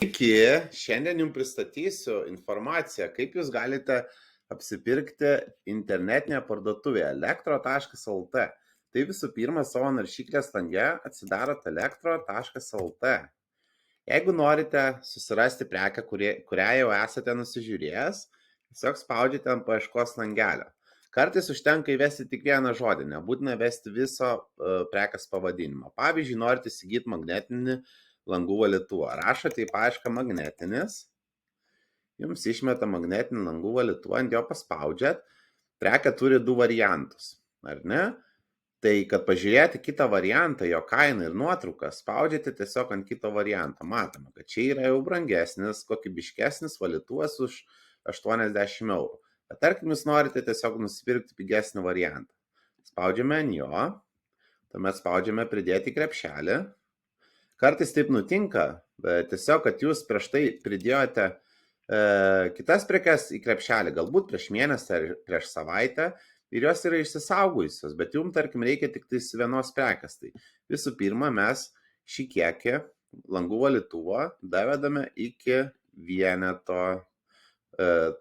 Iki šiandien jums pristatysiu informaciją, kaip jūs galite apsipirkti internetinėje parduotuvėje elektro.lt. Tai visų pirma, savo naršyklės lange atsidarot elektro.lt. Jeigu norite susirasti prekę, kurią jau esate nusižiūrėjęs, tiesiog spaudžiate ant paieškos langelio. Kartais užtenka įvesti tik vieną žodį, nebūtina vesti viso prekės pavadinimo. Pavyzdžiui, norite įsigyti magnetinį langų valytuvą. Rašote į paiešką magnetinis, jums išmeta magnetinį langų valytuvą, ant jo paspaudžiat. Prekė turi du variantus, ar ne? Tai, kad pažiūrėti kitą variantą, jo kainą ir nuotrauką, spaudžiate tiesiog ant kito varianto. Matome, kad čia yra jau brangesnis, kokybiškesnis valytuvas už 80 eurų. Bet tarkim, jūs norite tiesiog nusipirkti pigesnį variantą. Spaudžiame ant jo, tuomet spaudžiame pridėti krepšelį. Kartais taip nutinka, bet tiesiog, kad jūs prieš tai pridėjote kitas prekes į krepšelį, galbūt prieš mėnesį ar prieš savaitę, ir jos yra išsisaugojusios, bet jums, tarkim, reikia tik tais vienos prekės. Tai visų pirma, mes šį kiekį langų valytuvo davedame iki vieneto,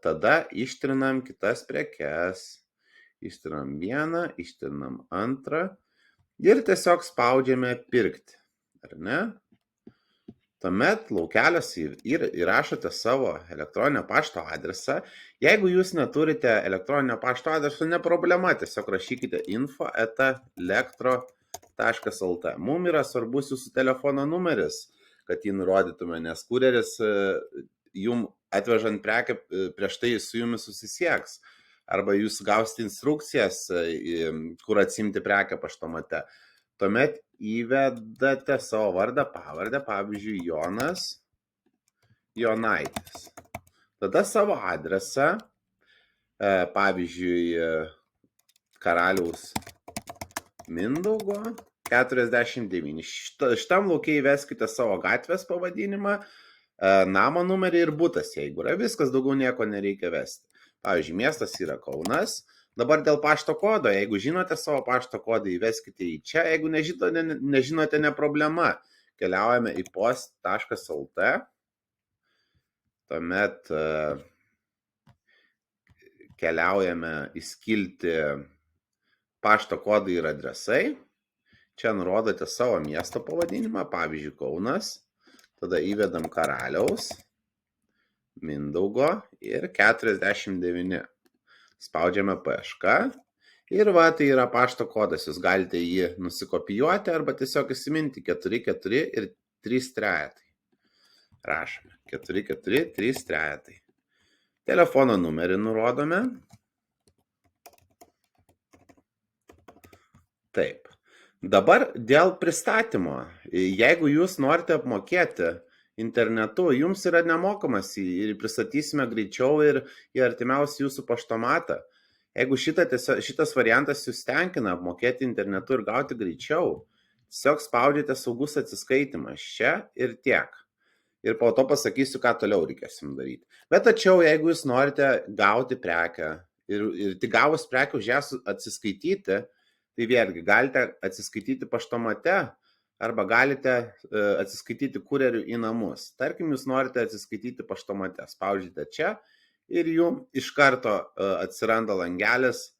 tada ištrinam kitas prekes, ištrinam vieną, ištrinam antrą ir tiesiog spaudžiame pirkti. Ar ne? Tuomet laukeliuose įrašote savo elektroninio pašto adresą. Jeigu jūs neturite elektroninio pašto adreso, ne problema, tiesiog rašykite info@elektro.lt. Mums yra svarbus jūsų telefono numeris, kad jį nurodytume, nes kurjeris jums atvežant prekę prieš tai su jumis susisieks. Arba jūs gausite instrukcijas, kur atsimti prekę paštomate. Tuomet įvedate savo vardą, pavardę, pavyzdžiui, Jonas Jonaitis. Tada savo adresą, pavyzdžiui, Karaliaus Mindaugo 49. Šitam laukiai įveskite savo gatvės pavadinimą, namo numerį ir butas, jeigu yra viskas, daugiau nieko nereikia vesti. Pavyzdžiui, miestas yra Kaunas. Dabar dėl pašto kodo, jeigu žinote savo pašto kodą, įveskite į čia, jeigu nežinote, ne problema. Keliaujame į post.lt, tuomet keliaujame į skiltį pašto kodai ir adresai. Čia nurodote savo miesto pavadinimą, pavyzdžiui, Kaunas, tada įvedam Karaliaus Mindaugo ir 49. Spaudžiame paiešką ir tai yra pašto kodas, jūs galite jį nusikopijuoti arba tiesiog įsiminti 44 ir 3 trejetai. Rašome 44, 3 trejetai. Telefono numerį nurodome. Taip. Dabar dėl pristatymo. Jeigu jūs norite apmokėti internetu, jums yra nemokamas ir pristatysime greičiau ir į artimiausią jūsų paštomatą. Jeigu šitas variantas jūs tenkina apmokėti internetu ir gauti greičiau, tiesiog spaudžiate saugus atsiskaitimas čia ir tiek. Ir po to pasakysiu, ką toliau reikės jums daryti. Bet tačiau, jeigu jūs norite gauti prekę ir tik gavus prekę už ją atsiskaityti, tai vėlgi galite atsiskaityti paštomate, arba galite atsiskaityti kurjeriu į namus. Tarkim, jūs norite atsiskaityti paštomate. Spaudžiate čia ir jums iš karto atsiranda langelis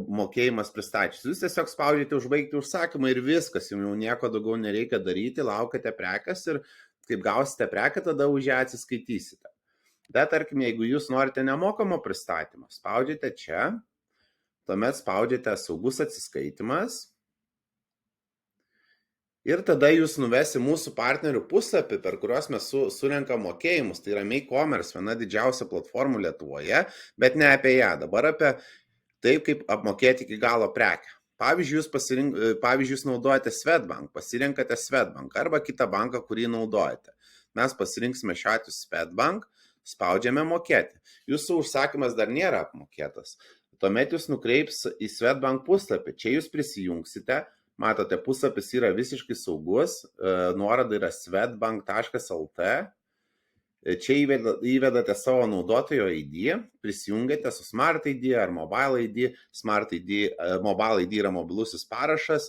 mokėjimas pristačius. Jūs tiesiog spaudžiate užbaigti užsakymą ir viskas, jums jau nieko daugiau nereikia daryti, laukite prekės ir kaip gausite prekę, tada už ją atsiskaitysite. Bet tarkim, jeigu jūs norite nemokamo pristatymą, spaudžiate čia, tuomet spaudžiate saugus atsiskaitimas. Ir tada jūs nuvesi mūsų partnerių puslapį, per kuriuos mes surenkam mokėjimus. Tai yra MakeCommerce, viena didžiausia platformų Lietuvoje, bet ne apie ją. Dabar apie taip, kaip apmokėti iki galo prekę. Pavyzdžiui, jūs naudojate Swedbank, pasirenkate Swedbank arba kitą banką, kurį naudojate. Mes pasirinksime šiuo atveju Swedbank, spaudžiame mokėti. Jūsų užsakymas dar nėra apmokėtas. Tuomet jūs nukreips į Swedbank puslapį. Čia jūs prisijungsite. Matote, puslapis yra visiškai saugus, nuoroda yra swedbank.lt. Čia įvedate savo naudotojo ID, prisijungiate su Smart ID ar Mobile ID. Smart ID, Mobile ID yra mobilusis parašas.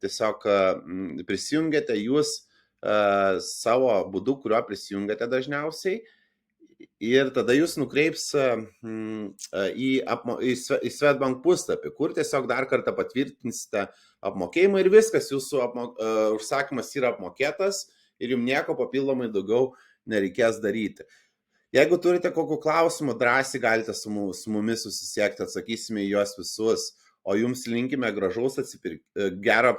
Tiesiog prisijungiate, jūs savo būdu, kuriuo prisijungiate dažniausiai. Ir tada jūs nukreips į Swedbank puslapį, kur tiesiog dar kartą patvirtinsite apmokėjimą ir viskas, jūsų užsakymas yra apmokėtas ir jums nieko papildomai daugiau nereikės daryti. Jeigu turite kokių klausimų, drąsiai galite su mumis susisiekti, atsakysime į juos visus, o jums linkime gero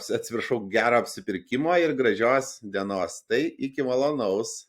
apsipirkimo ir gražios dienos. Tai iki malonaus.